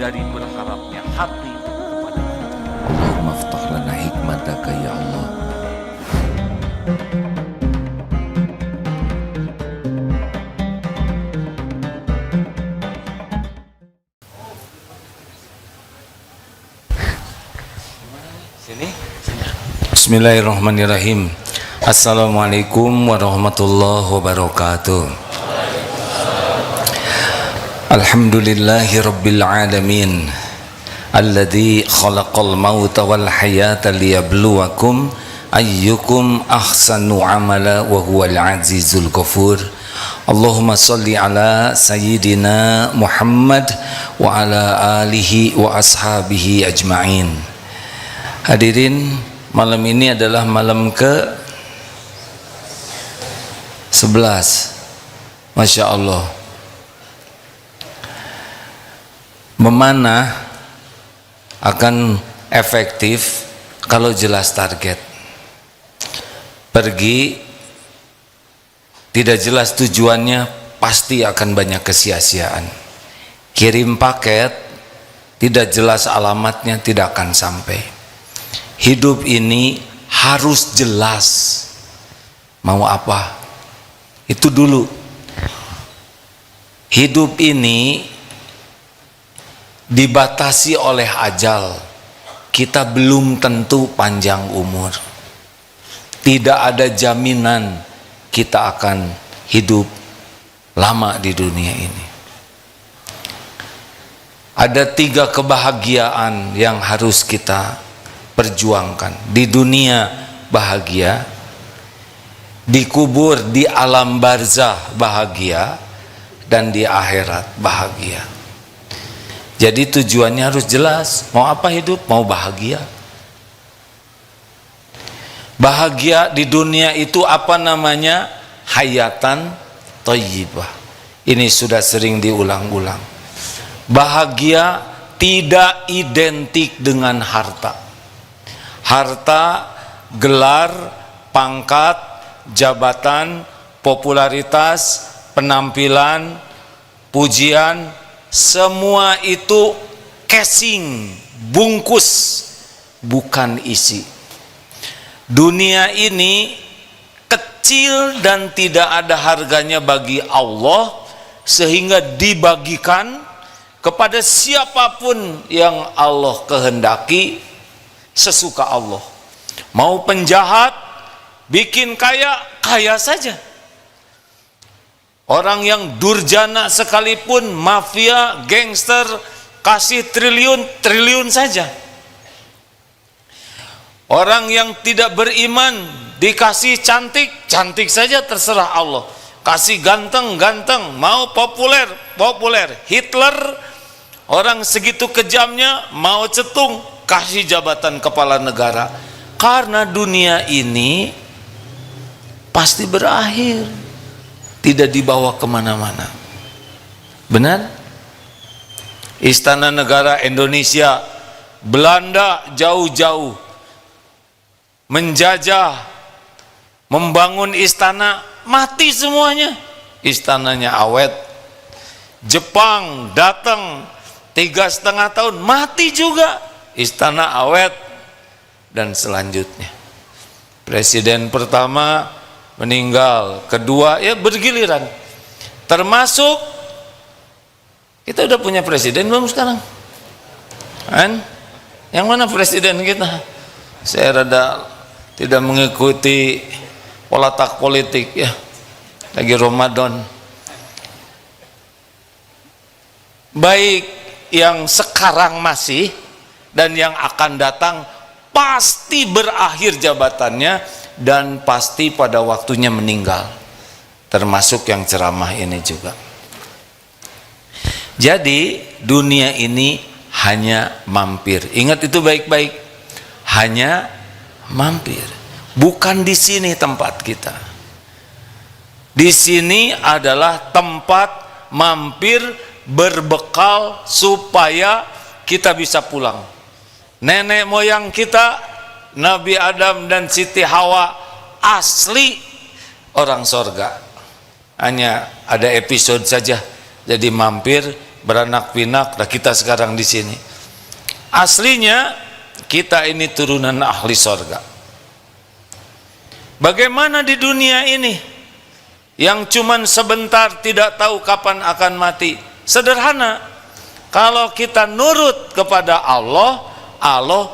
dari berharapnya hati itu kepada kita. Allahumma aftah lana hikmataka ya Allah. Sini. Bismillahirrahmanirrahim. Assalamualaikum warahmatullahi wabarakatuh. Alhamdulillahi rabbil alamin, alladzi khalaqal mauta wal hayata liyabluwakum ayyukum ahsanu amala wa huwal azizul ghafur. Allahumma salli ala sayyidina Muhammad wa ala alihi wa ashabihi ajma'in. Hadirin, malam ini adalah malam ke 11. Masya Allah. Memanah akan efektif kalau jelas target. Pergi tidak jelas tujuannya, pasti akan banyak kesia-siaan. Kirim paket tidak jelas alamatnya, tidak akan sampai. Hidup ini harus jelas mau apa, itu dulu. Hidup ini dibatasi oleh ajal. Kita belum tentu panjang umur. Tidak ada jaminan kita akan hidup lama di dunia ini. Ada 3 kebahagiaan yang harus kita perjuangkan. Di dunia bahagia, di kubur, di alam barzah bahagia, dan di akhirat bahagia. Jadi tujuannya harus jelas. Mau apa hidup? Mau bahagia. Bahagia di dunia itu apa namanya? Hayatan thayyibah. Ini sudah sering diulang-ulang. Bahagia tidak identik dengan harta. Harta, gelar, pangkat, jabatan, popularitas, penampilan, pujian, semua itu casing, bungkus, bukan isi. Dunia ini kecil dan tidak ada harganya bagi Allah, sehingga dibagikan kepada siapapun yang Allah kehendaki sesuka Allah. Mau penjahat bikin kaya, kaya saja. Orang yang durjana sekalipun, mafia, gangster, kasih triliun saja. Orang yang tidak beriman dikasih cantik saja, terserah Allah. Kasih ganteng, mau populer. Hitler, orang segitu kejamnya, mau cetung, kasih jabatan kepala negara. Karena dunia ini pasti berakhir, tidak dibawa kemana-mana. Benar? Istana Negara Indonesia, Belanda jauh-jauh menjajah, membangun istana, mati semuanya. Istananya awet. Jepang datang 3,5 tahun, mati juga, istana awet. Dan selanjutnya presiden pertama meninggal, kedua ya bergiliran. Termasuk kita udah punya presiden belum sekarang? Kan? Yang mana presiden kita? Saya rada tidak mengikuti polatak politik ya. Lagi Ramadan. Baik yang sekarang masih dan yang akan datang pasti berakhir jabatannya dan pasti pada waktunya meninggal. Termasuk yang ceramah ini juga. Jadi dunia ini hanya mampir. Ingat itu baik-baik. Hanya mampir. Bukan di sini tempat kita. Di sini adalah tempat mampir berbekal supaya kita bisa pulang. Nenek moyang kita, Nabi Adam dan Siti Hawa, asli orang sorga. Hanya ada episode saja, jadi mampir beranak pinak, nah kita sekarang di sini. Aslinya kita ini turunan ahli sorga. Bagaimana di dunia ini yang cuman sebentar, tidak tahu kapan akan mati? Sederhana, kalau kita nurut kepada Allah, Allah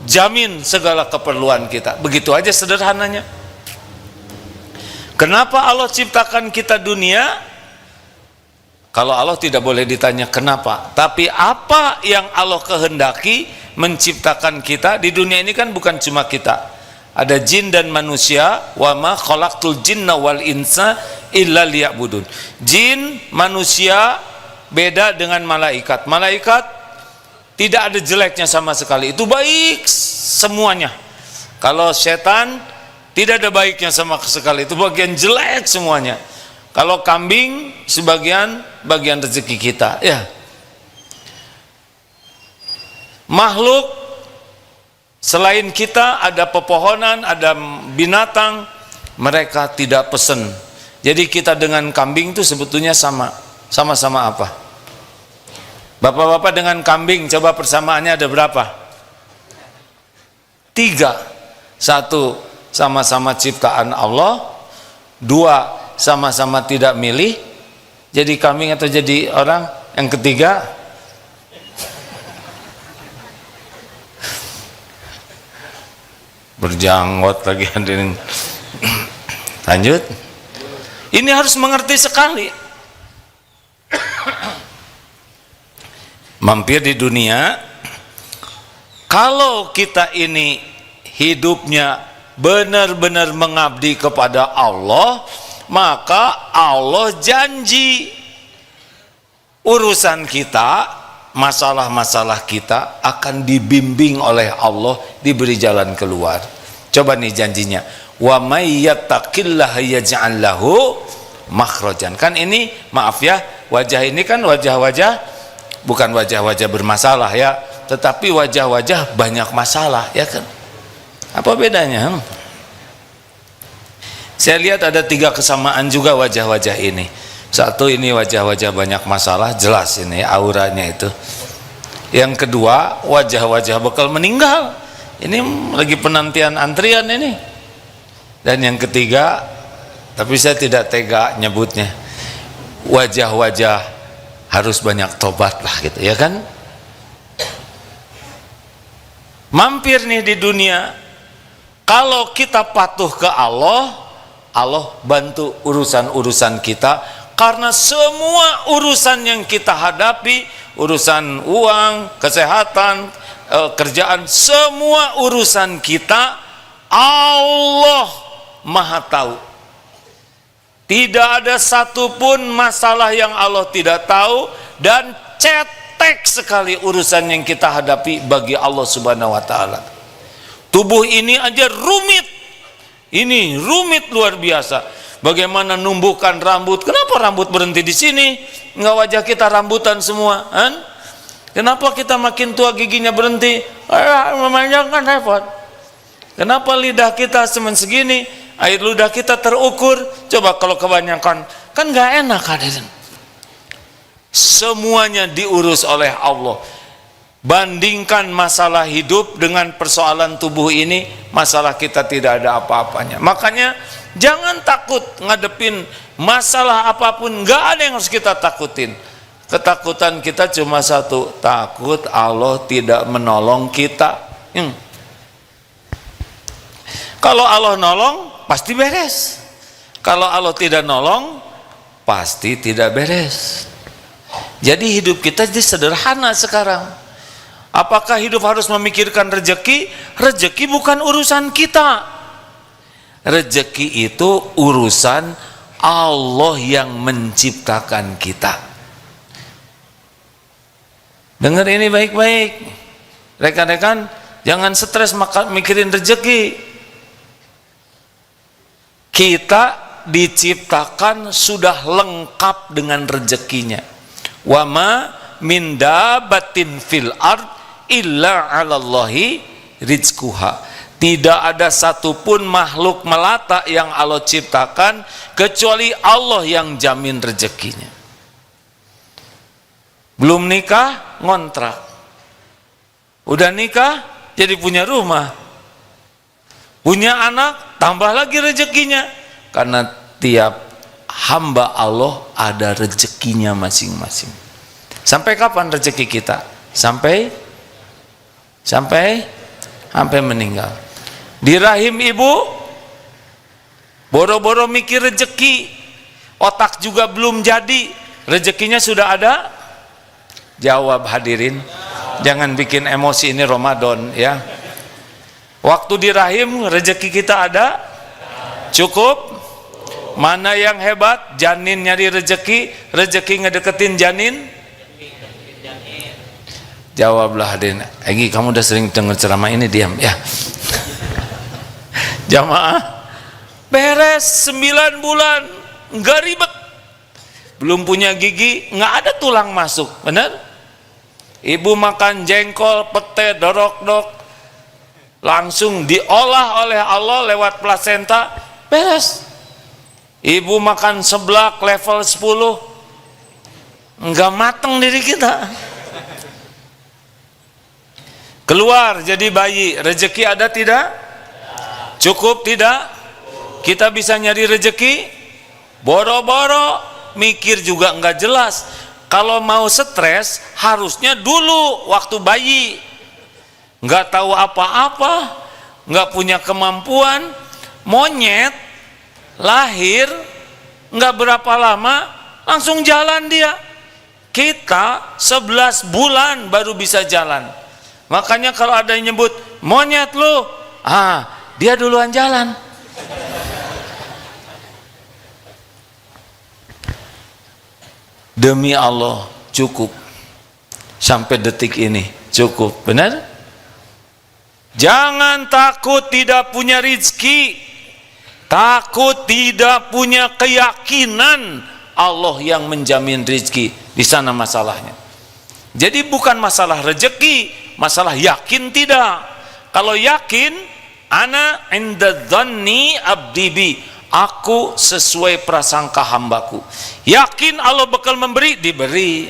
jamin segala keperluan kita. Begitu aja sederhananya. Kenapa Allah ciptakan kita dunia? Kalau Allah tidak boleh ditanya kenapa, tapi apa yang Allah kehendaki menciptakan kita di dunia ini? Kan bukan cuma kita, ada jin dan manusia. Wa ma khalaqtul jinna wal insa illa liya'budun. Jin, manusia beda dengan malaikat. Malaikat tidak ada jeleknya sama sekali, itu baik semuanya. Kalau setan tidak ada baiknya sama sekali, itu bagian jelek semuanya. Kalau kambing sebagian bagian rezeki kita, ya. Makhluk selain kita ada pepohonan, ada binatang, mereka tidak pesen. Jadi kita dengan kambing itu sebetulnya sama-sama apa? Bapak-bapak dengan kambing, coba persamaannya ada berapa? 3. 1, sama-sama ciptaan Allah. 2, sama-sama tidak milih jadi kambing atau jadi orang. Yang ketiga, berjanggot lagi hadirin. Lanjut. Ini harus mengerti sekali. Mampir di dunia, kalau kita ini hidupnya benar-benar mengabdi kepada Allah, maka Allah janji urusan kita, masalah-masalah kita akan dibimbing oleh Allah, diberi jalan keluar. Coba nih janjinya, wa may yattaqillaha yaj'al lahu makhrajan. Kan ini, maaf ya, wajah ini kan wajah-wajah, bukan wajah-wajah bermasalah ya, tetapi wajah-wajah banyak masalah, ya kan? Apa bedanya? Saya lihat ada 3 kesamaan juga wajah-wajah ini. 1, ini wajah-wajah banyak masalah, jelas ini auranya itu. Yang kedua, wajah-wajah bakal meninggal. Ini lagi penantian antrian ini. Dan yang ketiga, tapi saya tidak tega nyebutnya, wajah-wajah harus banyak tobat lah gitu, ya kan? Mampir nih di dunia, kalau kita patuh ke Allah, Allah bantu urusan-urusan kita. Karena semua urusan yang kita hadapi, urusan uang, kesehatan, kerjaan, semua urusan kita, Allah Maha tahu. Tidak ada satupun masalah yang Allah tidak tahu, dan cetek sekali urusan yang kita hadapi bagi Allah Subhanahu wa taala. Tubuh ini aja rumit. Ini rumit luar biasa. Bagaimana numbuhkan rambut? Kenapa rambut berhenti di sini? Enggak wajah kita rambutan semua, kan? Kenapa kita makin tua giginya berhenti? Memanjangkan repot. Kenapa lidah kita cuma segini? Air ludah kita terukur. Coba kalau kebanyakan, kan nggak enak hadirin. Semuanya diurus oleh Allah. Bandingkan masalah hidup dengan persoalan tubuh ini, masalah kita tidak ada apa-apanya. Makanya jangan takut ngadepin masalah apapun, nggak ada yang harus kita takutin. Ketakutan kita cuma satu, takut Allah tidak menolong kita. Kalau Allah nolong, pasti beres. Kalau Allah tidak nolong, pasti tidak beres. Jadi hidup kita jadi sederhana sekarang. Apakah hidup harus memikirkan rezeki? Rezeki bukan urusan kita. Rezeki itu urusan Allah yang menciptakan kita. Dengar ini baik-baik. Rekan-rekan, jangan stres mikirin rezeki. Kita diciptakan sudah lengkap dengan rezekinya. Wa ma min dabatin fil ard illa 'alallahi rizquha. Tidak ada satupun makhluk melata yang Allah ciptakan kecuali Allah yang jamin rezekinya. Belum nikah, ngontrak. Udah nikah, jadi punya rumah. Punya anak, tambah lagi rezekinya. Karena tiap hamba Allah ada rezekinya masing-masing. Sampai kapan rezeki kita? Sampai meninggal. Di rahim ibu, boro-boro mikir rezeki, otak juga belum jadi, rezekinya sudah ada. Jawab hadirin, jangan bikin emosi, ini Ramadan ya. Waktu di rahim rezeki kita ada, cukup. Mana yang hebat? Janin nyari rezeki, rezeki ngedeketin janin. Jawablah hadirin. Egi, kamu udah sering dengar ceramah ini, diam ya. Jamaah, beres 9 bulan, nggak ribet. Belum punya gigi, nggak ada tulang masuk, benar? Ibu makan jengkol, pete, dorok-dok, langsung diolah oleh Allah lewat plasenta, beres. Ibu makan seblak level 10, nggak mateng diri kita. Keluar jadi bayi, rezeki ada tidak? Cukup tidak? Kita bisa nyari rezeki? Boro-boro, mikir juga nggak jelas. Kalau mau stres, harusnya dulu waktu bayi. Nggak tahu apa-apa, nggak punya kemampuan, monyet, lahir, nggak berapa lama, langsung jalan dia. Kita 11 bulan baru bisa jalan. Makanya kalau ada yang nyebut monyet lu, dia duluan jalan. Demi Allah cukup. Sampai detik ini cukup, benar? Jangan takut tidak punya rizki, takut tidak punya keyakinan Allah yang menjamin rizki. Di sana masalahnya. Jadi bukan masalah rezeki, masalah yakin tidak. Kalau yakin, ana inda dhanni abdi bi, aku sesuai prasangka hambaku. Yakin Allah bakal memberi, diberi.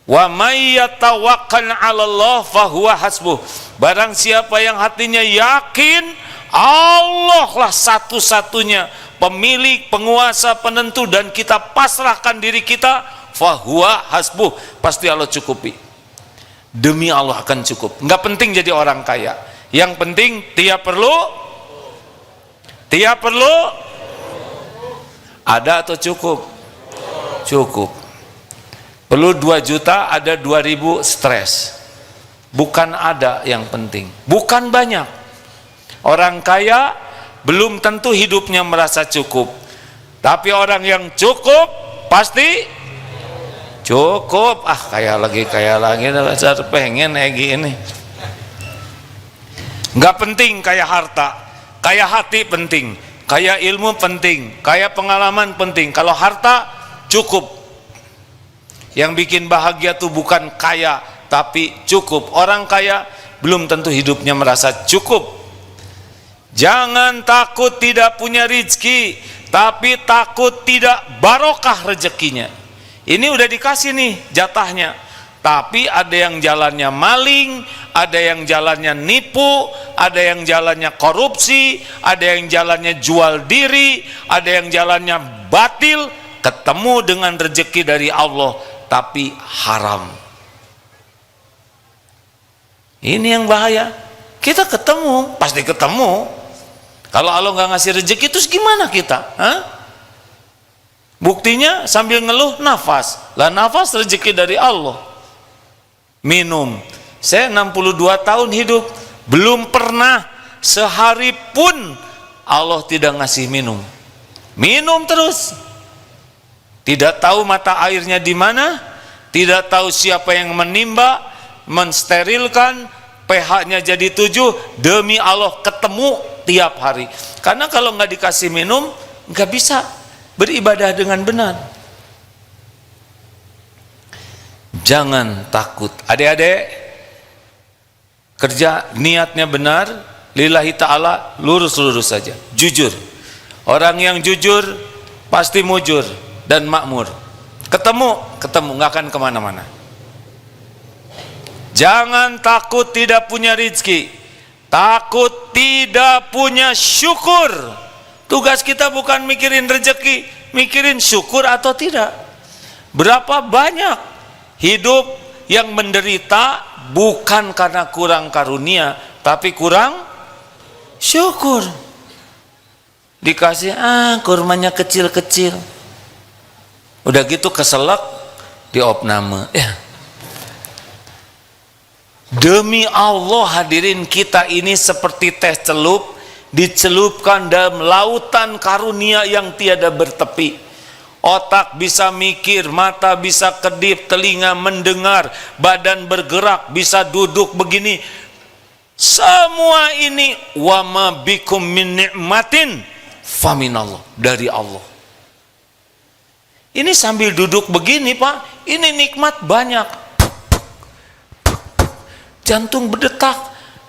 Wa may yatawakkal 'ala Allah fahuwa hasbuh. Barang siapa yang hatinya yakin Allah lah satu-satunya pemilik, penguasa, penentu, dan kita pasrahkan diri kita, fahuwa hasbuh, pasti Allah cukupi. Demi Allah akan cukup. Nggak penting jadi orang kaya, yang penting tiap perlu ada atau cukup? Cukup. Perlu 2 juta, ada 2.000 stres. Bukan ada yang penting, bukan banyak. Orang kaya belum tentu hidupnya merasa cukup, tapi orang yang cukup pasti cukup. Kaya lagi, dasar pengen Egi ini. Nggak penting kaya harta, kaya hati penting, kaya ilmu penting, kaya pengalaman penting. Kalau harta cukup. Yang bikin bahagia tuh bukan kaya, tapi cukup. Orang kaya belum tentu hidupnya merasa cukup. Jangan takut tidak punya rezeki, tapi takut tidak barokah rezekinya. Ini udah dikasih nih jatahnya, tapi ada yang jalannya maling, ada yang jalannya nipu, ada yang jalannya korupsi, ada yang jalannya jual diri, ada yang jalannya batil. Ketemu dengan rezeki dari Allah, tapi haram. Ini yang bahaya. Kita ketemu, pasti ketemu. Kalau Allah nggak ngasih rezeki, terus gimana kita? Buktinya sambil ngeluh nafas. Lah nafas rezeki dari Allah. Minum. Saya 62 tahun hidup, belum pernah sehari pun Allah tidak ngasih minum. Minum terus. Tidak tahu mata airnya di mana, tidak tahu siapa yang menimba, mensterilkan, pH-nya jadi 7, demi Allah ketemu tiap hari. Karena kalau nggak dikasih minum, nggak bisa beribadah dengan benar. Jangan takut. Adik-adik, kerja niatnya benar, lillahi ta'ala, lurus-lurus saja, jujur. Orang yang jujur pasti mujur dan makmur. Ketemu, nggak akan kemana-mana. Jangan takut tidak punya rizki, takut tidak punya syukur. Tugas kita bukan mikirin rezeki, mikirin syukur atau tidak. Berapa banyak hidup yang menderita bukan karena kurang karunia, tapi kurang syukur. Dikasih kurmanya kecil-kecil, udah gitu keselak diopname ya. Demi Allah hadirin, kita ini seperti teh celup, dicelupkan dalam lautan karunia yang tiada bertepi. Otak bisa mikir, mata bisa kedip, telinga mendengar, badan bergerak, bisa duduk begini. Semua ini wa ma bikum min ni'matin faminallah, dari Allah. Ini sambil duduk begini Pak, ini nikmat banyak. Jantung berdetak,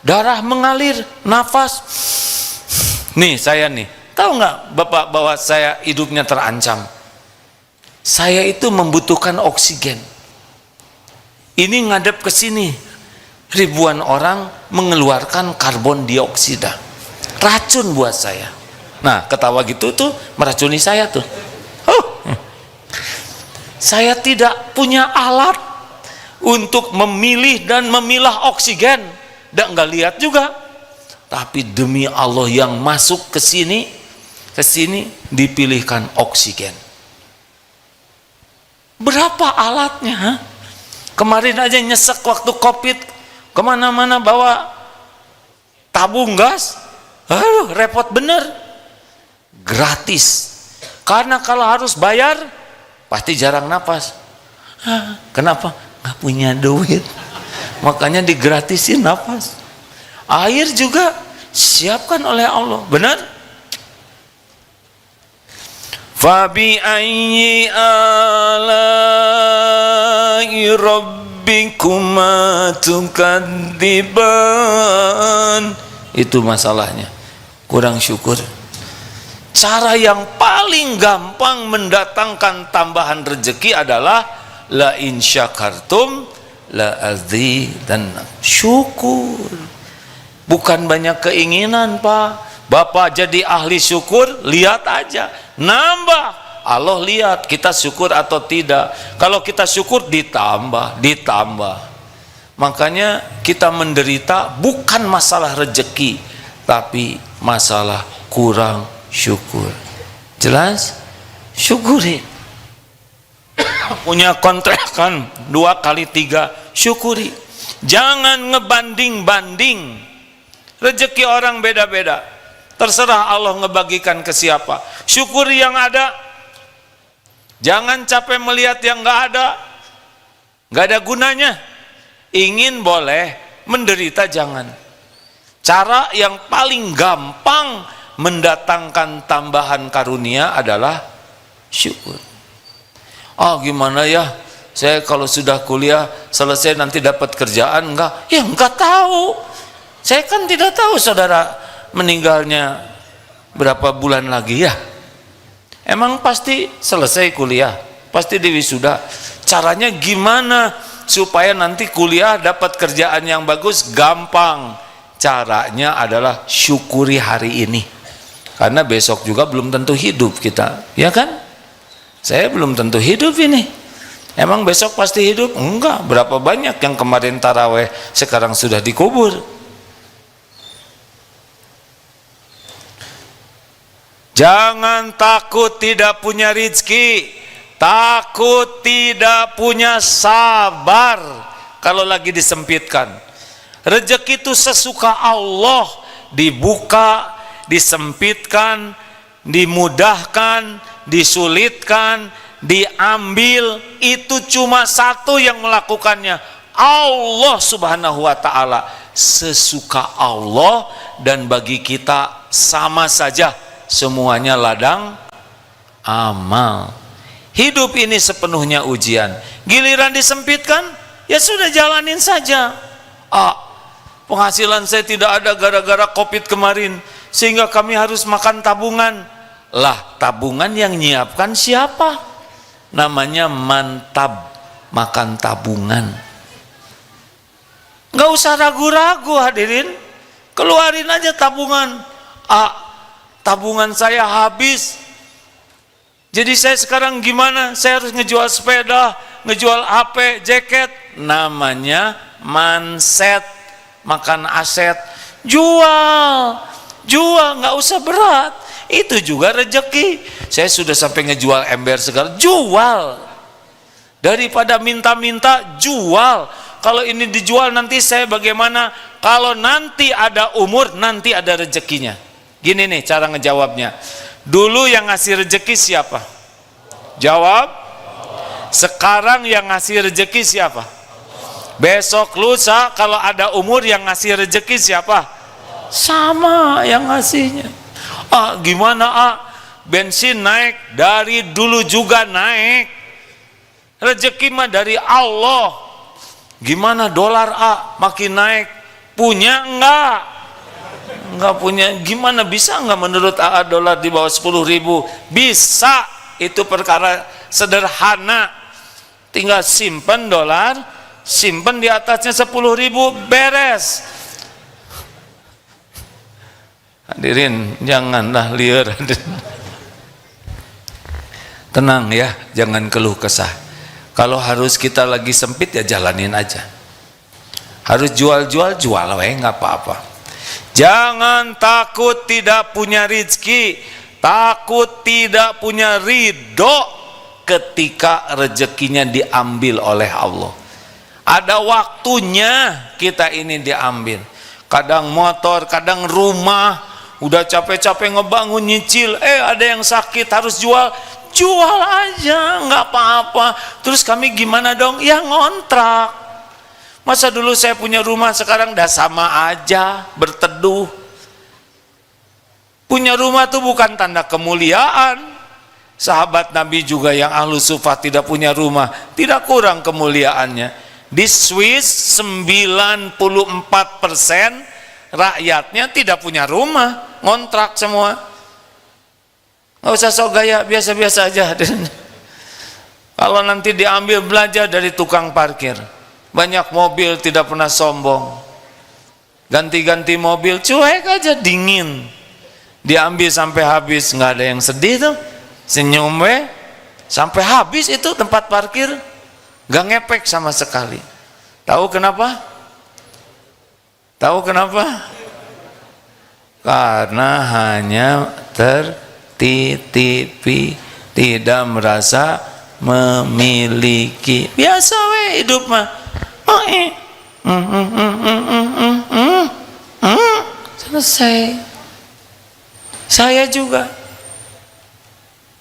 darah mengalir, nafas. Nih saya nih, tahu nggak Bapak bahwa saya hidupnya terancam? Saya itu membutuhkan oksigen. Ini ngadep ke sini, ribuan orang mengeluarkan karbon dioksida, racun buat saya. Nah ketawa gitu tuh meracuni saya tuh. Saya tidak punya alat untuk memilih dan memilah oksigen, dan nggak lihat juga. Tapi demi Allah yang masuk ke sini dipilihkan oksigen. Berapa alatnya? Ha? Kemarin aja nyesek waktu COVID, kemana-mana bawa tabung gas. Aduh, repot bener. Gratis. Karena kalau harus bayar, pasti jarang napas. Kenapa? Nggak punya duit, makanya digratisin napas. Air juga siapkan oleh Allah, benar? Fabi ayyi alai rabbikuma tukadziban. Itu masalahnya, kurang syukur. Cara yang paling gampang mendatangkan tambahan rezeki adalah la in syakartum la azidannakum. Syukur, bukan banyak keinginan Pak. Bapak jadi ahli syukur, lihat aja nambah. Allah lihat kita syukur atau tidak. Kalau kita syukur ditambah. Makanya kita menderita bukan masalah rezeki, tapi masalah kurang syukur. Jelas? Syukuri. Punya kontrakan 2 kali 3, syukuri. Jangan ngebanding-banding. Rezeki orang beda-beda, terserah Allah ngebagikan ke siapa. Syukuri yang ada, jangan capek melihat yang nggak ada gunanya. Ingin boleh, menderita jangan. Cara yang paling gampang mendatangkan tambahan karunia adalah syukur. Gimana ya, saya kalau sudah kuliah selesai nanti dapat kerjaan enggak? Ya enggak tahu. Saya kan tidak tahu saudara meninggalnya berapa bulan lagi ya. Emang pasti selesai kuliah, pasti diwisuda. Caranya gimana supaya nanti kuliah dapat kerjaan yang bagus? Gampang. Caranya adalah syukuri hari ini. Karena besok juga belum tentu hidup kita, ya kan? Saya belum tentu hidup ini. Emang besok pasti hidup? Enggak. Berapa banyak yang kemarin taraweh sekarang sudah dikubur. Jangan takut tidak punya rezeki, takut tidak punya sabar kalau lagi disempitkan. Rezeki itu sesuka Allah, dibuka, disempitkan, dimudahkan, disulitkan, diambil, itu cuma satu yang melakukannya, Allah subhanahu wa ta'ala. Sesuka Allah, dan bagi kita sama saja, semuanya ladang amal. Hidup ini sepenuhnya ujian. Giliran disempitkan, ya sudah jalanin saja. Penghasilan saya tidak ada gara-gara COVID kemarin, sehingga kami harus makan tabungan. Lah, tabungan yang nyiapkan siapa? namanya mantab, makan tabungan. Nggak usah ragu-ragu hadirin, keluarin aja tabungan. Tabungan saya habis, jadi saya sekarang gimana? Saya harus ngejual sepeda, ngejual HP, jaket. Namanya manset, makan aset. Jual, nggak usah berat. Itu juga rezeki. Saya sudah sampai ngejual ember segala, jual. Daripada minta-minta, jual. Kalau ini dijual nanti saya bagaimana? Kalau nanti ada umur, nanti ada rezekinya. Gini nih cara ngejawabnya. Dulu yang ngasih rezeki siapa? Jawab. Sekarang yang ngasih rezeki siapa? Besok lusa kalau ada umur yang ngasih rezeki siapa? Sama yang ngasihnya. Gimana bensin naik, dari dulu juga naik. Rezeki mah dari Allah. Gimana dolar makin naik? Punya enggak? Enggak punya. Gimana bisa enggak menurut dolar di bawah 10.000? Bisa. Itu perkara sederhana. Tinggal simpen dolar, simpen di atasnya 10.000, beres. Hadirin, janganlah liar. Tenang ya, jangan keluh kesah. Kalau harus kita lagi sempit ya jalanin aja. Harus jual-jual, jual weh, nggak apa-apa. Jangan takut tidak punya rezeki, takut tidak punya ridho ketika rezekinya diambil oleh Allah. Ada waktunya kita ini diambil. Kadang motor, kadang rumah. Udah capek-capek ngebangun nyicil, ada yang sakit harus jual aja, nggak apa-apa. Terus kami gimana dong? Ya ngontrak. Masa dulu saya punya rumah, sekarang dah sama aja, berteduh. Punya rumah tuh bukan tanda kemuliaan. Sahabat Nabi juga yang ahlu sufah tidak punya rumah, tidak kurang kemuliaannya. Di Swiss 94% rakyatnya tidak punya rumah, ngontrak semua. Nggak usah sok gaya, biasa-biasa aja. Kalau nanti diambil, belajar dari tukang parkir. Banyak mobil tidak pernah sombong, ganti-ganti mobil, cuek aja, dingin. Diambil sampai habis, nggak ada yang sedih tuh, senyum we. Sampai habis itu tempat parkir, nggak ngepek sama sekali. Tahu kenapa? Tahu kenapa? Karena hanya tertitipi, tidak merasa memiliki. Biasa we hidup mah. Selesai. Saya juga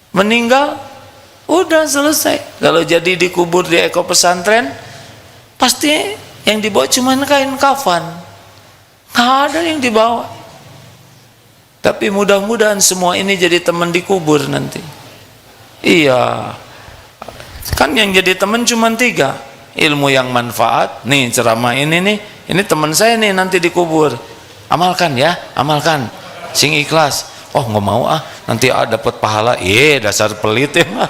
meninggal, udah selesai. Kalau jadi dikubur di eko pesantren, pasti yang dibawa cuma kain kafan, nggak ada yang dibawa. Tapi mudah-mudahan semua ini jadi teman dikubur nanti. Iya, kan yang jadi teman cuma 3. Ilmu yang manfaat, nih ceramah ini nih, ini teman saya nih nanti dikubur. Amalkan ya, amalkan, sing ikhlas. Oh nggak mau nanti dapat pahala. Dasar pelit ya mah.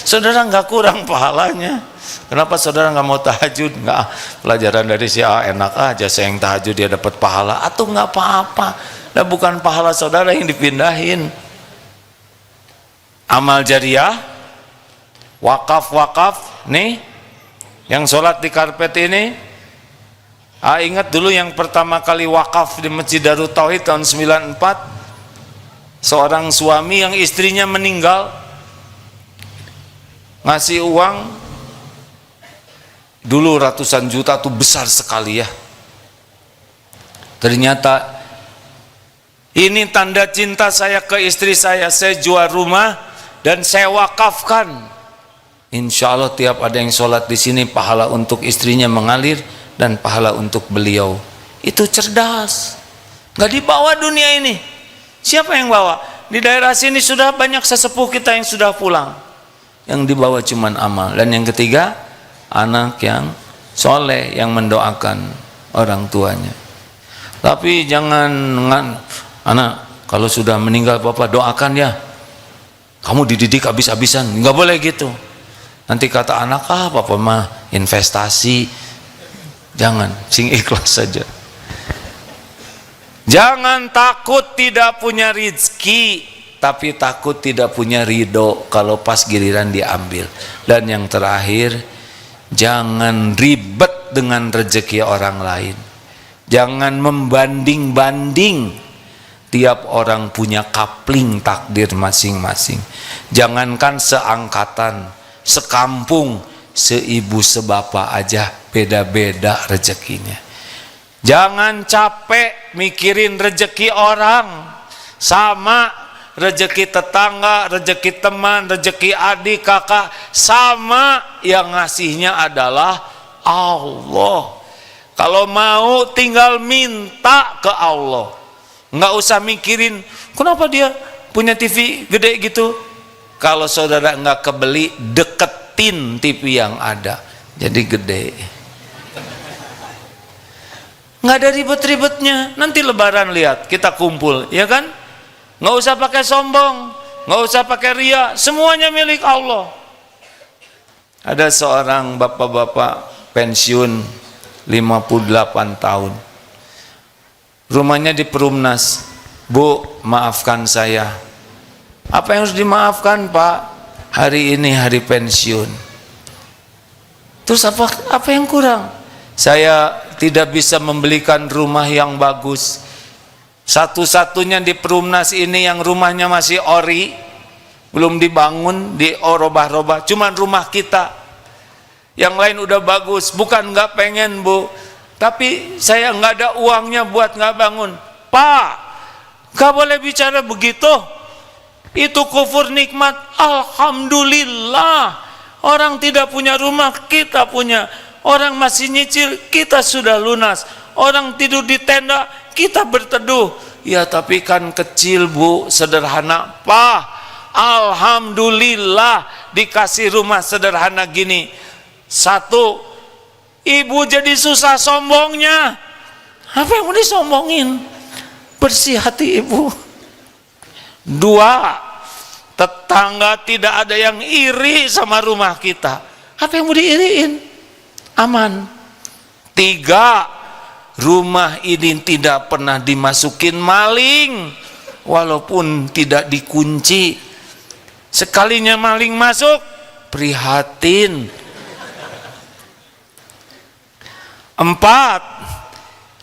Saudara nggak kurang pahalanya. Kenapa saudara nggak mau tahajud? Nggak, pelajaran dari si enak aja, saya yang tahajud dia dapat pahala. Atau nggak apa-apa. Nah bukan pahala saudara yang dipindahin. Amal jariah, wakaf nih, yang sholat di karpet ini. Ingat dulu yang pertama kali wakaf di Masjid Darut Tauhid tahun 94. Seorang suami yang istrinya meninggal, ngasih uang dulu ratusan juta, tuh besar sekali ya. Ternyata ini tanda cinta saya ke istri saya jual rumah dan saya wakafkan. Insya Allah tiap ada yang sholat di sini, pahala untuk istrinya mengalir dan pahala untuk beliau. Itu cerdas, nggak dibawa dunia ini. Siapa yang bawa? Di daerah sini sudah banyak sesepuh kita yang sudah pulang. Yang dibawa cuman amal. Dan yang ketiga, anak yang soleh yang mendoakan orang tuanya. Tapi jangan, anak kalau sudah meninggal bapak doakan ya. kamu dididik habis-habisan, nggak boleh gitu. Nanti kata anak, papa mah investasi. Jangan, sing ikhlas saja. Jangan takut tidak punya rezeki, tapi takut tidak punya ridho kalau pas giliran diambil. Dan yang terakhir, jangan ribet dengan rezeki orang lain. Jangan membanding-banding. Tiap orang punya kapling takdir masing-masing. Jangankan seangkatan, sekampung, seibu sebapak aja beda-beda rezekinya. Jangan capek mikirin rezeki orang. Sama rezeki tetangga, rezeki teman, rezeki adik, kakak, sama, yang ngasihnya adalah Allah. Kalau mau tinggal minta ke Allah, nggak usah mikirin kenapa dia punya TV gede gitu. Kalau saudara nggak kebeli, deketin TV yang ada, jadi gede. Nggak ada ribet-ribetnya. Nanti lebaran lihat, kita kumpul, ya kan? Nggak usah pakai sombong, nggak usah pakai ria, semuanya milik Allah. Ada seorang bapak-bapak pensiun 58 tahun, rumahnya di Perumnas. Bu, maafkan saya. Apa yang harus dimaafkan, Pak? Hari ini hari pensiun. Terus apa yang kurang? Saya tidak bisa membelikan rumah yang bagus. Satu-satunya di Perumnas ini yang rumahnya masih ori, belum dibangun, di robah-robah, cuman rumah kita. Yang lain udah bagus. Bukan nggak pengen, Bu, tapi saya nggak ada uangnya buat nggak bangun. Pak, nggak boleh bicara begitu. Itu kufur nikmat. Alhamdulillah, orang tidak punya rumah, kita punya. Orang masih nyicil, kita sudah lunas. Orang tidur di tenda, kita berteduh. Ya tapi kan kecil, Bu, sederhana. Pak, alhamdulillah dikasih rumah sederhana gini. Satu, ibu jadi susah sombongnya. Apa yang mau disombongin? Bersih hati ibu. Dua, tetangga tidak ada yang iri sama rumah kita. Apa yang mau diiriin? Aman. Tiga, rumah ini tidak pernah dimasukin maling, walaupun tidak dikunci. Sekalinya maling masuk, prihatin. Empat,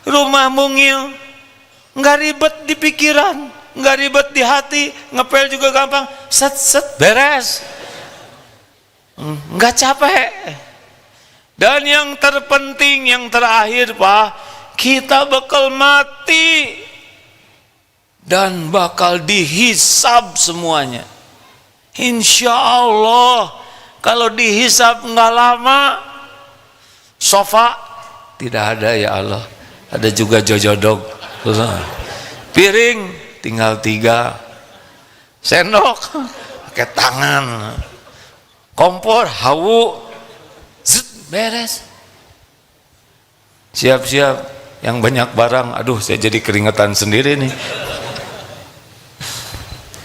rumah mungil, nggak ribet di pikiran, nggak ribet di hati, ngepel juga gampang, set beres, nggak capek. Dan yang terpenting, yang terakhir, Pak, kita bakal mati dan bakal dihisab semuanya. Insya Allah, kalau dihisab nggak lama. Sofa tidak ada, ya Allah. Ada juga jojodog. Piring tinggal 3. Sendok pakai tangan. Kompor hawu, beres. Siap-siap yang banyak barang. Aduh, saya jadi keringetan sendiri nih.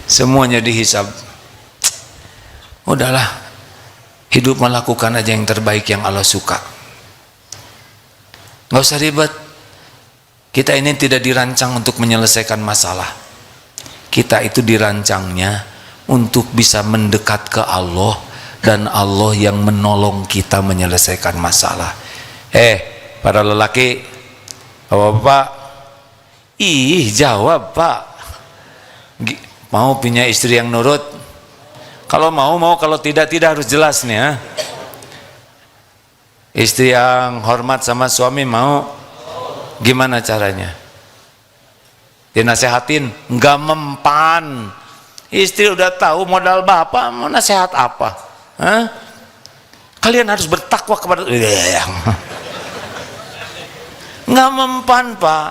Semuanya dihisab. Udahlah, hidup melakukan aja yang terbaik yang Allah suka. Nggak usah ribet. Kita ini tidak dirancang untuk menyelesaikan masalah. Kita itu dirancangnya untuk bisa mendekat ke Allah, dan Allah yang menolong kita menyelesaikan masalah. Para lelaki, bapak-bapak, jawab, Pak. Mau punya istri yang nurut? Kalau mau, kalau tidak harus jelas nih, ya. Istri yang hormat sama suami mau? Gimana caranya? Dinasehatin, nggak mempan. Istri udah tahu modal bapak, mau nasihat apa? Hah? Kalian harus bertakwa kepada nggak mempan, Pak.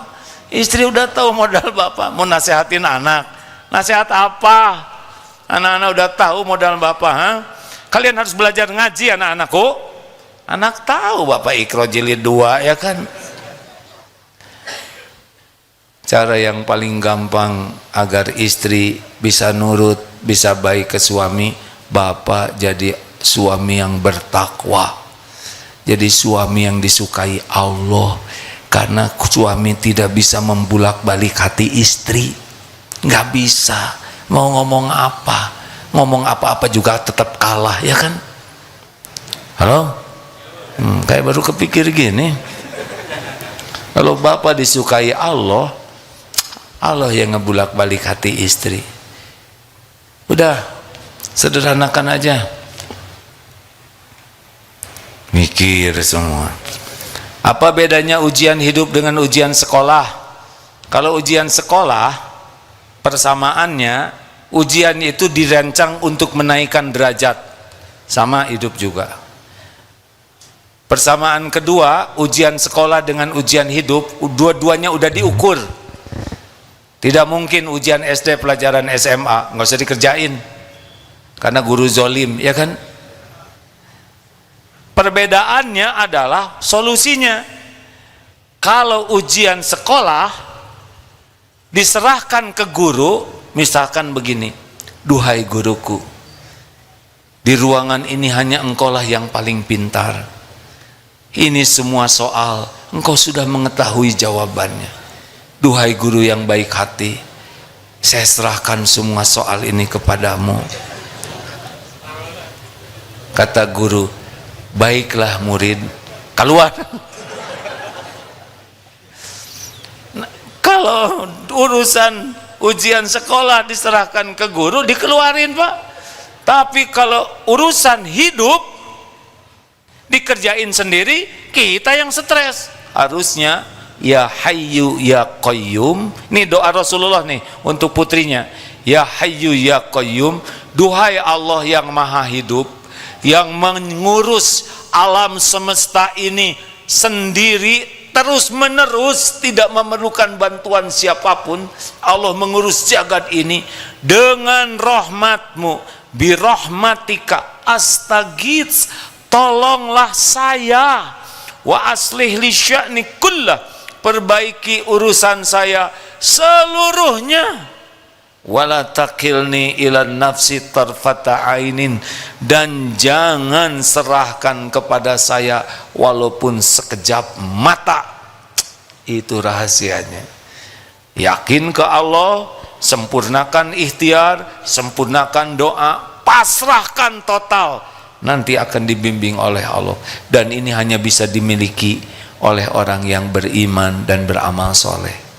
Istri udah tahu modal bapak, mau nasihatin anak, nasihat apa? Anak-anak udah tahu modal bapak. Hah? Kalian harus belajar ngaji, anak-anakku. Anak tahu bapak Iqra jilid 2, ya kan? Cara yang paling gampang agar istri bisa nurut bisa baik ke suami, bapak jadi suami yang bertakwa, jadi suami yang disukai Allah. Karena suami tidak bisa membulak-balik hati istri, nggak bisa. Mau ngomong apa juga tetap kalah, ya kan? Halo? Kayak baru kepikir gini. Kalau bapak disukai Allah, Allah yang ngebulak-balik hati istri. Udah, sederhanakan aja. Mikir semua. Apa bedanya ujian hidup dengan ujian sekolah? Kalau ujian sekolah, persamaannya, ujian itu dirancang untuk menaikkan derajat. Sama hidup juga. Persamaan kedua, ujian sekolah dengan ujian hidup, dua-duanya udah diukur. Tidak mungkin ujian SD pelajaran SMA, nggak usah dikerjain. Karena guru zolim, ya kan? Perbedaannya adalah solusinya. Kalau ujian sekolah diserahkan ke guru, misalkan begini, duhai guruku, di ruangan ini hanya engkaulah yang paling pintar. Ini semua soal engkau sudah mengetahui jawabannya. Duhai guru yang baik hati, saya serahkan semua soal ini kepadamu. Kata guru, baiklah murid, keluar. Nah, kalau urusan ujian sekolah diserahkan ke guru, dikeluarin Pak. Tapi kalau urusan hidup dikerjain sendiri, kita yang stres. Harusnya ya hayyu ya qayyum. Ini doa Rasulullah nih untuk putrinya. Ya hayyu ya qayyum, duhai Allah yang maha hidup, yang mengurus alam semesta ini sendiri terus menerus, tidak memerlukan bantuan siapapun. Allah mengurus jagat ini dengan rahmatmu, birahmatika astaghits, tolonglah saya, wa aslih li sya'ni kullah, perbaiki urusan saya seluruhnya, wala takilni ila nafsi tarfata ainin, dan jangan serahkan kepada saya walaupun sekejap mata. Itu rahasianya. Yakin ke Allah, sempurnakan ikhtiar, sempurnakan doa, pasrahkan total, nanti akan dibimbing oleh Allah. Dan ini hanya bisa dimiliki oleh orang yang beriman dan beramal soleh.